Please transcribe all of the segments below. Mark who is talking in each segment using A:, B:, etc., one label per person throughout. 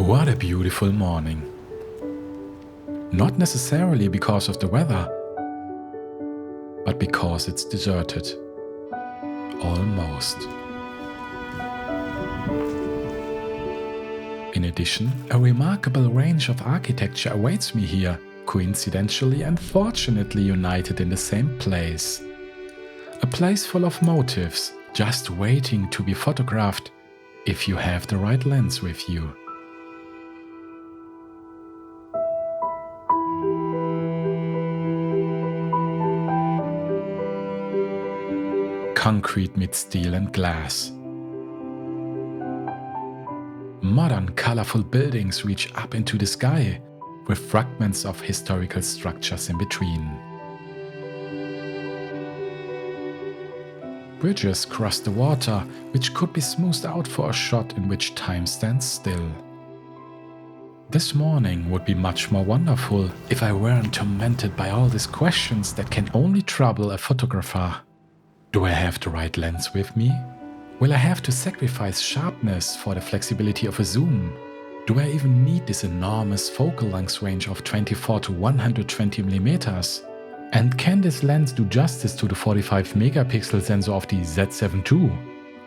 A: What a beautiful morning. Not necessarily because of the weather, but because it's deserted. Almost. In addition, a remarkable range of architecture awaits me here, coincidentally and fortunately united in the same place. A place full of motifs, just waiting to be photographed, if you have the right lens with you. Concrete meets steel and glass. Modern, colorful buildings reach up into the sky, with fragments of historical structures in between. Bridges cross the water, which could be smoothed out for a shot in which time stands still. This morning would be much more wonderful if I weren't tormented by all these questions that can only trouble a photographer. Do I have the right lens with me? Will I have to sacrifice sharpness for the flexibility of a zoom? Do I even need this enormous focal length range of 24 to 120 mm? And can this lens do justice to the 45 megapixel sensor of the Z7 II?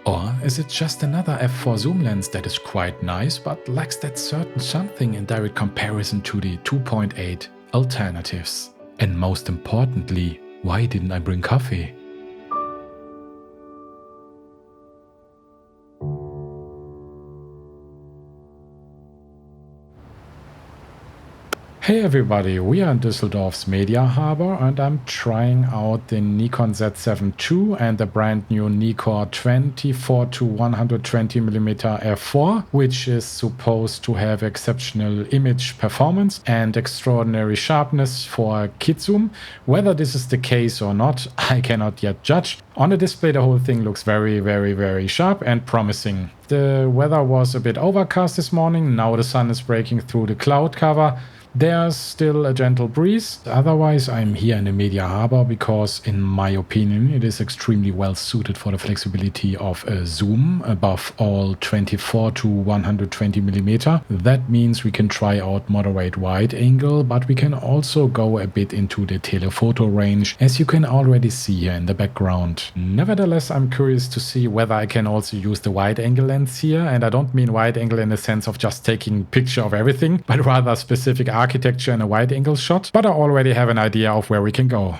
A: Or is it just another f4 zoom lens that is quite nice but lacks that certain something in direct comparison to the 2.8 alternatives? And most importantly, why didn't I bring coffee? Hey everybody, we are in Düsseldorf's Media Harbour and I'm trying out the Nikon Z7 II and the brand new Nikkor 24 to 120mm f4, which is supposed to have exceptional image performance and extraordinary sharpness for kit zoom. Whether this is the case or not, I cannot yet judge. On the display the whole thing looks very sharp and promising. The weather was a bit overcast this morning, now the sun is breaking through the cloud cover. There's still a gentle breeze. Otherwise, I'm here in the Media Harbour because, in my opinion, it is extremely well suited for the flexibility of a zoom above all 24 to 120mm. That means we can try out moderate wide angle, but we can also go a bit into the telephoto range, as you can already see here in the background. Nevertheless, I'm curious to see whether I can also use the wide angle lens here, and I don't mean wide angle in the sense of just taking a picture of everything, but rather specific architecture in a wide angle shot, but I already have an idea of where we can go.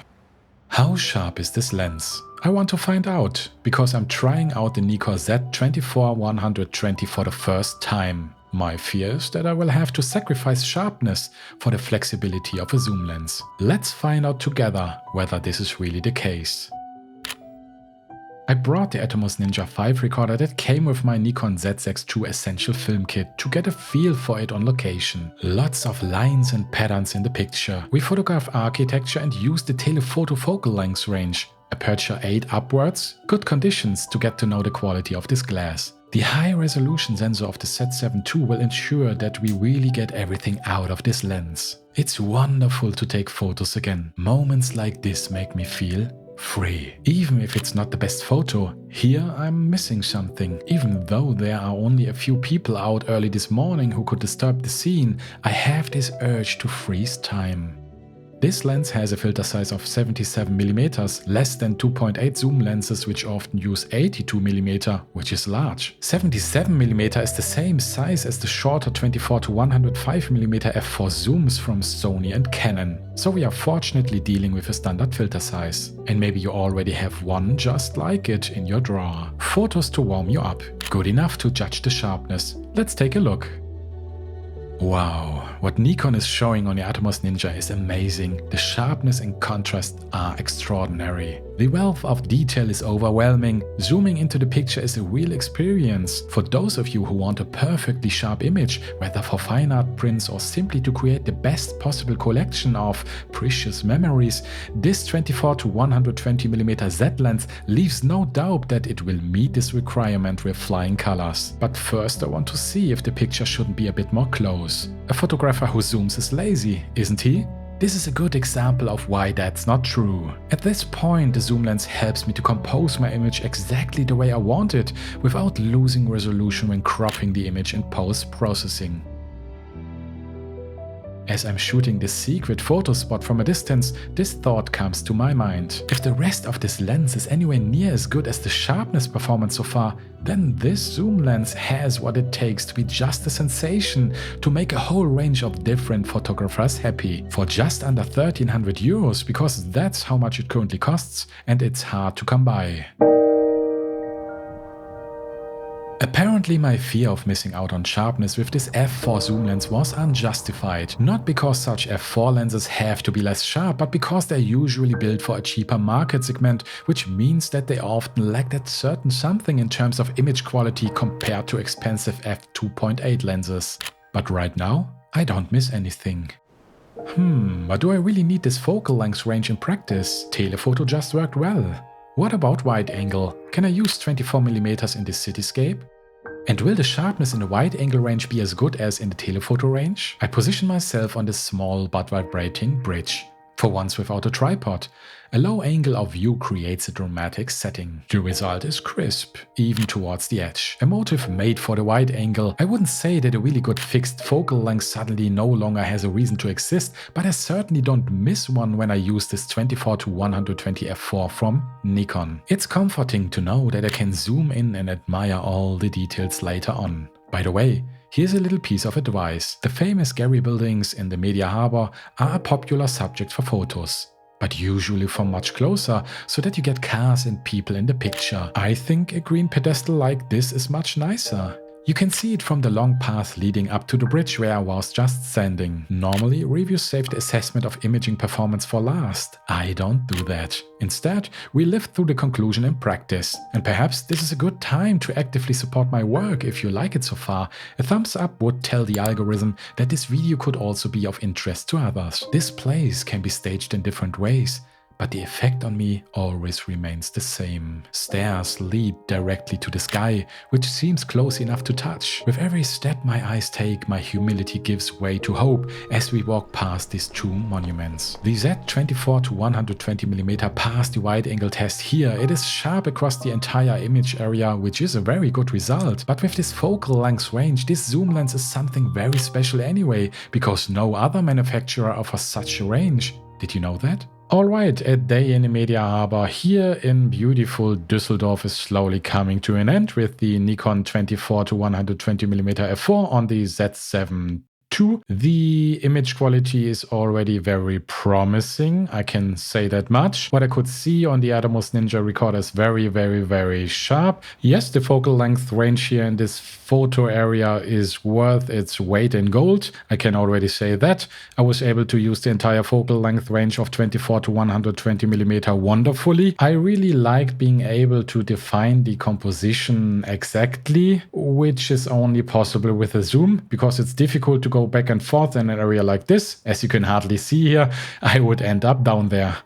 A: How sharp is this lens? I want to find out, because I'm trying out the Nikkor Z 24-120 for the first time. My fear is that I will have to sacrifice sharpness for the flexibility of a zoom lens. Let's find out together whether this is really the case. I brought the Atomos Ninja 5 recorder that came with my Nikon Z6 II Essential Film Kit to get a feel for it on location. Lots of lines and patterns in the picture. We photograph architecture and use the telephoto focal length range, aperture 8 upwards, good conditions to get to know the quality of this glass. The high resolution sensor of the Z7 II will ensure that we really get everything out of this lens. It's wonderful to take photos again. Moments like this make me feel free. Even if it's not the best photo, here I'm missing something. Even though there are only a few people out early this morning who could disturb the scene, I have this urge to freeze time. This lens has a filter size of 77mm, less than 2.8 zoom lenses which often use 82mm, which is large. 77mm is the same size as the shorter 24 to 105mm f4 zooms from Sony and Canon. So we are fortunately dealing with a standard filter size. And maybe you already have one just like it in your drawer. Photos to warm you up. Good enough to judge the sharpness. Let's take a look. Wow, what Nikon is showing on the Atomos Ninja is amazing. The sharpness and contrast are extraordinary. The wealth of detail is overwhelming. Zooming into the picture is a real experience. For those of you who want a perfectly sharp image, whether for fine art prints or simply to create the best possible collection of precious memories, this 24 to 120mm Z lens leaves no doubt that it will meet this requirement with flying colors. But first I want to see if the picture shouldn't be a bit more close. A photographer who zooms is lazy, isn't he? This is a good example of why that's not true. At this point, the zoom lens helps me to compose my image exactly the way I want it, without losing resolution when cropping the image in post-processing. As I'm shooting this secret photo spot from a distance, this thought comes to my mind. If the rest of this lens is anywhere near as good as the sharpness performance so far, then this zoom lens has what it takes to be just a sensation, to make a whole range of different photographers happy. For just under 1300 euros, because that's how much it currently costs, and it's hard to come by. Apparently my fear of missing out on sharpness with this f4 zoom lens was unjustified, not because such f4 lenses have to be less sharp, but because they're usually built for a cheaper market segment, which means that they often lack that certain something in terms of image quality compared to expensive f2.8 lenses. But right now, I don't miss anything. But do I really need this focal length range in practice? Telephoto just worked well. What about wide angle? Can I use 24mm in this cityscape? And will the sharpness in the wide angle range be as good as in the telephoto range? I position myself on this small but vibrating bridge, for once without a tripod. A low angle of view creates a dramatic setting. The result is crisp, even towards the edge. A motive made for the wide angle. I wouldn't say that a really good fixed focal length suddenly no longer has a reason to exist, but I certainly don't miss one when I use this 24-120 f4 from Nikon. It's comforting to know that I can zoom in and admire all the details later on. By the way, here's a little piece of advice. The famous Gehry buildings in the Media Harbour are a popular subject for photos, but usually from much closer, so that you get cars and people in the picture. I think a green pedestal like this is much nicer. You can see it from the long path leading up to the bridge where I was just standing. Normally, reviews save the assessment of imaging performance for last. I don't do that. Instead, we live through the conclusion in practice. And perhaps this is a good time to actively support my work if you like it so far. A thumbs up would tell the algorithm that this video could also be of interest to others. This place can be staged in different ways, but the effect on me always remains the same. Stairs lead directly to the sky, which seems close enough to touch. With every step my eyes take, my humility gives way to hope as we walk past these two monuments. The Z24-120mm passed the wide angle test here. It is sharp across the entire image area, which is a very good result. But with this focal length range, this zoom lens is something very special anyway, because no other manufacturer offers such a range. Did you know that? Alright, a day in the Media Harbour here in beautiful Düsseldorf is slowly coming to an end with the Nikon 24-120mm f4 on the Z7 II. The image quality is already very promising, I can say that much. What I could see on the Atomos Ninja recorder is very sharp. Yes, the focal length range here in this photo area is worth its weight in gold. I can already say that. I was able to use the entire focal length range of 24-120mm wonderfully. I really liked being able to define the composition exactly, which is only possible with a zoom, because it's difficult to go back and forth in an area like this. As you can hardly see here, I would end up down there.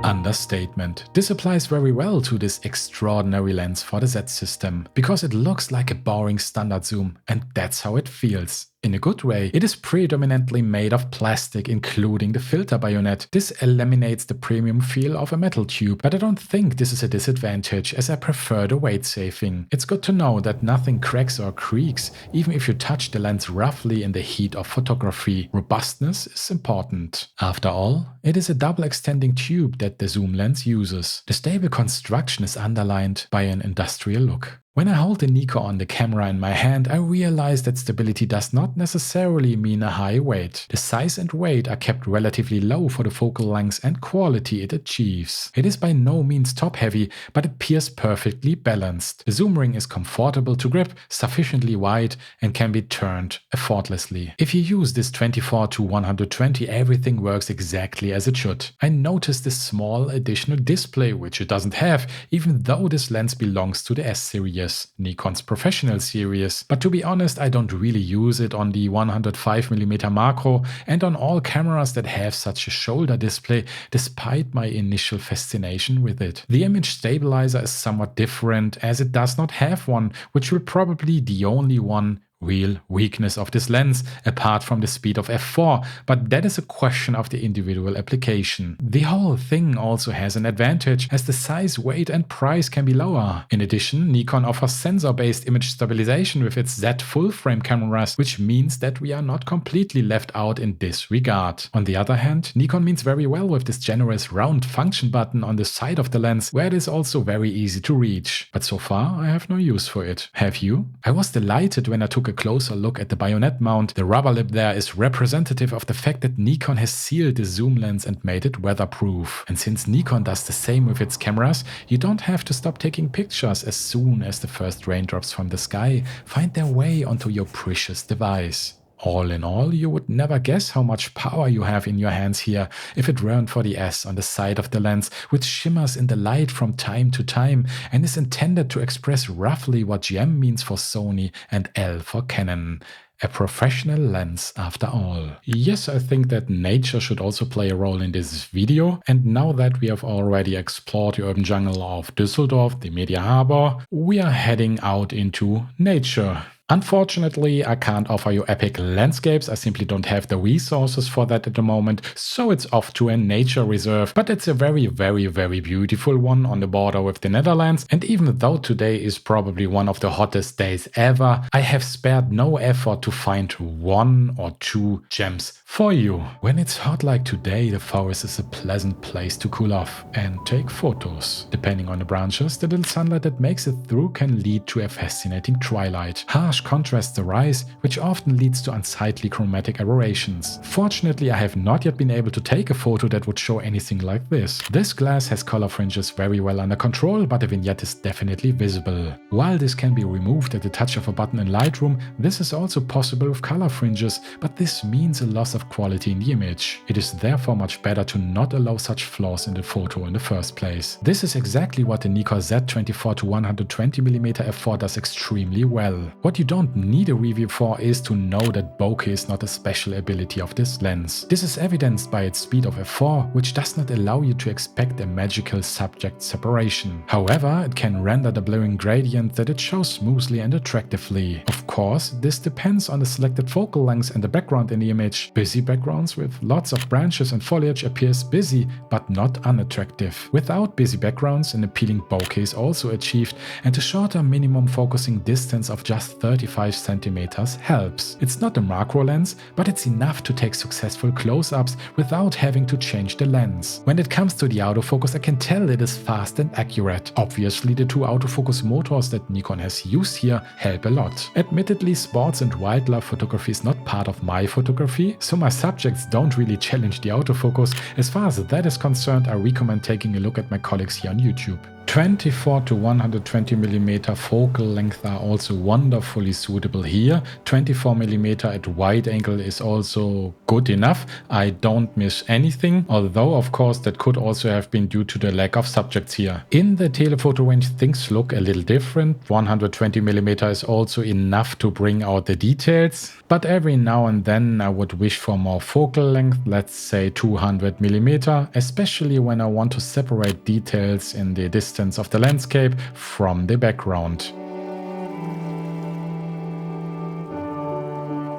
A: Understatement. This applies very well to this extraordinary lens for the Z system, because it looks like a boring standard zoom, and that's how it feels. In a good way. It is predominantly made of plastic, including the filter bayonet. This eliminates the premium feel of a metal tube, but I don't think this is a disadvantage, as I prefer the weight saving. It's good to know that nothing cracks or creaks, even if you touch the lens roughly in the heat of photography. Robustness is important. After all, it is a double extending tube that the zoom lens uses. The stable construction is underlined by an industrial look. When I hold the Nikkor on the camera in my hand, I realize that stability does not necessarily mean a high weight. The size and weight are kept relatively low for the focal length and quality it achieves. It is by no means top heavy, but appears perfectly balanced. The zoom ring is comfortable to grip, sufficiently wide, and can be turned effortlessly. If you use this 24-120, everything works exactly as it should. I noticed this small additional display, which it doesn't have, even though this lens belongs to the S series. Nikon's professional series, but to be honest, I don't really use it on the 105mm macro and on all cameras that have such a shoulder display, despite my initial fascination with it. The image stabilizer is somewhat different, as it does not have one, which will probably be the only one real weakness of this lens, apart from the speed of f4, but that is a question of the individual application. The whole thing also has an advantage as the size, weight and price can be lower. In addition, Nikon offers sensor-based image stabilization with its Z full-frame cameras, which means that we are not completely left out in this regard. On the other hand, Nikon means very well with this generous round function button on the side of the lens, where it is also very easy to reach. But so far, I have no use for it. Have you? I was delighted when I took a closer look at the bayonet mount. The rubber lip there is representative of the fact that Nikon has sealed the zoom lens and made it weatherproof. And since Nikon does the same with its cameras, you don't have to stop taking pictures as soon as the first raindrops from the sky find their way onto your precious device. All in all, you would never guess how much power you have in your hands here if it weren't for the S on the side of the lens, which shimmers in the light from time to time and is intended to express roughly what GM means for Sony and L for Canon. A professional lens after all. Yes, I think that nature should also play a role in this video, and now that we have already explored the urban jungle of Düsseldorf, the Media Harbour, we are heading out into nature. Unfortunately, I can't offer you epic landscapes, I simply don't have the resources for that at the moment, so it's off to a nature reserve, but it's a very beautiful one on the border with the Netherlands, and even though today is probably one of the hottest days ever, I have spared no effort to find one or two gems for you. When it's hot like today, the forest is a pleasant place to cool off and take photos. Depending on the branches, the little sunlight that makes it through can lead to a fascinating twilight. Harsh contrasts arise, which often leads to unsightly chromatic aberrations. Fortunately, I have not yet been able to take a photo that would show anything like this. This glass has color fringes very well under control, but the vignette is definitely visible. While this can be removed at the touch of a button in Lightroom, this is also possible with color fringes, but this means a loss of quality in the image. It is therefore much better to not allow such flaws in the photo in the first place. This is exactly what the Nikkor Z 24-120mm f4 does extremely well. What you don't need a review for is to know that bokeh is not a special ability of this lens. This is evidenced by its speed of f4, which does not allow you to expect a magical subject separation. However, it can render the blurring gradient that it shows smoothly and attractively. Of course, this depends on the selected focal length and the background in the image. Busy backgrounds with lots of branches and foliage appears busy, but not unattractive. Without busy backgrounds, an appealing bokeh is also achieved, and a shorter minimum focusing distance of just 35 centimeters helps. It's not a macro lens, but it's enough to take successful close-ups without having to change the lens. When it comes to the autofocus, I can tell it is fast and accurate. Obviously, the two autofocus motors that Nikon has used here help a lot. Admittedly, sports and wildlife photography is not part of my photography, so my subjects don't really challenge the autofocus. As far as that is concerned, I recommend taking a look at my colleagues here on YouTube. 24-120mm focal length are also wonderfully suitable here. 24mm at wide angle is also good enough. I don't miss anything, although of course that could also have been due to the lack of subjects here. In the telephoto range things look a little different. 120mm is also enough to bring out the details, but every now and then I would wish for more focal length, let's say 200mm, especially when I want to separate details in the distance of the landscape from the background.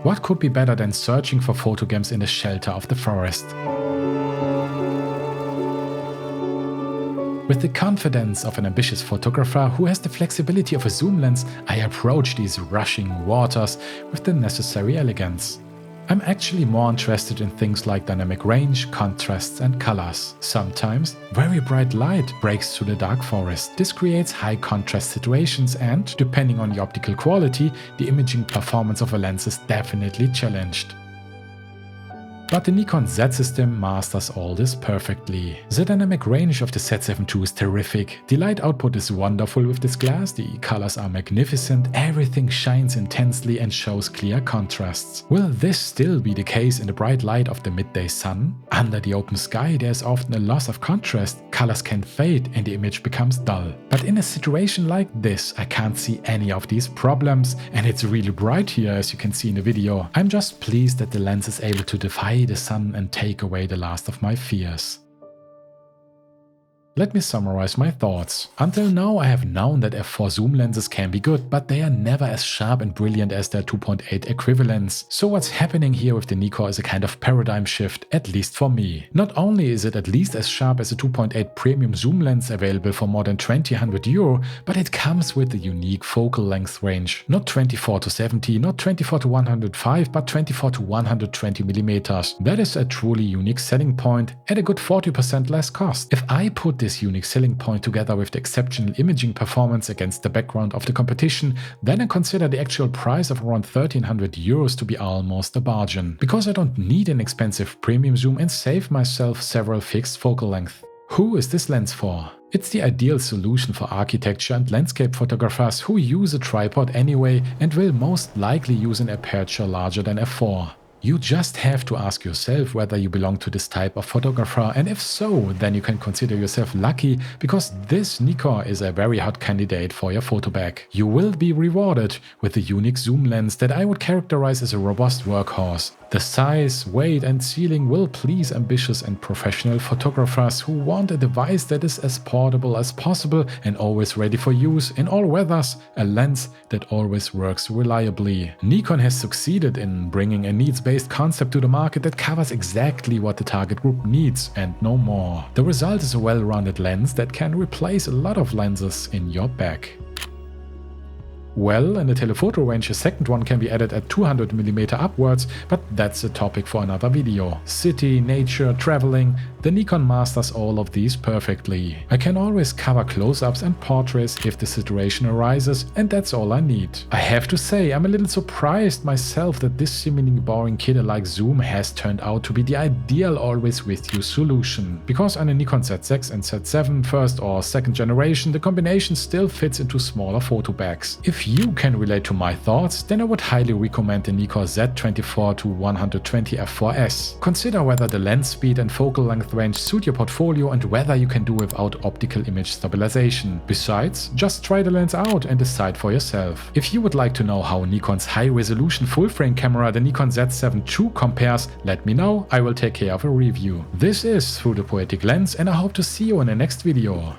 A: What could be better than searching for photogems in the shelter of the forest? With the confidence of an ambitious photographer who has the flexibility of a zoom lens, I approach these rushing waters with the necessary elegance. I'm actually more interested in things like dynamic range, contrasts and colors. Sometimes, very bright light breaks through the dark forest. This creates high contrast situations and, depending on the optical quality, the imaging performance of a lens is definitely challenged. But the Nikon Z system masters all this perfectly. The dynamic range of the Z7 II is terrific. The light output is wonderful with this glass, the colors are magnificent, everything shines intensely and shows clear contrasts. Will this still be the case in the bright light of the midday sun? Under the open sky there is often a loss of contrast, colors can fade and the image becomes dull. But in a situation like this I can't see any of these problems, and it's really bright here as you can see in the video. I'm just pleased that the lens is able to defy the sun and take away the last of my fears. Let me summarize my thoughts. Until now I have known that f4 zoom lenses can be good, but they are never as sharp and brilliant as their 2.8 equivalents. So what's happening here with the Nikkor is a kind of paradigm shift, at least for me. Not only is it at least as sharp as a 2.8 premium zoom lens available for more than 2,000 euro, but it comes with a unique focal length range. Not 24 to 70, not 24 to 105, but 24 to 120 millimeters. That is a truly unique selling point at a good 40% less cost. If I put this unique selling point together with the exceptional imaging performance against the background of the competition, then I consider the actual price of around 1,300 euros to be almost a bargain, because I don't need an expensive premium zoom and save myself several fixed focal lengths. Who is this lens for? It's the ideal solution for architecture and landscape photographers who use a tripod anyway and will most likely use an aperture larger than f4. You just have to ask yourself whether you belong to this type of photographer, and if so, then you can consider yourself lucky, because this Nikkor is a very hot candidate for your photo bag. You will be rewarded with a unique zoom lens that I would characterize as a robust workhorse. The size, weight and ceiling will please ambitious and professional photographers who want a device that is as portable as possible and always ready for use in all weathers, a lens that always works reliably. Nikon has succeeded in bringing a needs-based concept to the market that covers exactly what the target group needs and no more. The result is a well-rounded lens that can replace a lot of lenses in your bag. Well, in the telephoto range a second one can be added at 200mm upwards, but that's a topic for another video. City, nature, traveling, the Nikon masters all of these perfectly. I can always cover close-ups and portraits if the situation arises, and that's all I need. I have to say, I'm a little surprised myself that this seemingly boring kid-alike zoom has turned out to be the ideal always with you solution. Because on a Nikon Z6 and Z7 first or second generation, the combination still fits into smaller photo bags. If you can relate to my thoughts, then I would highly recommend the Nikkor Z 24-120 f4S. Consider whether the lens speed and focal length range suit your portfolio and whether you can do without optical image stabilization. Besides, just try the lens out and decide for yourself. If you would like to know how Nikon's high-resolution full-frame camera, the Nikon Z7 II, compares, let me know, I will take care of a review. This is Through the Poetic Lens, and I hope to see you in the next video.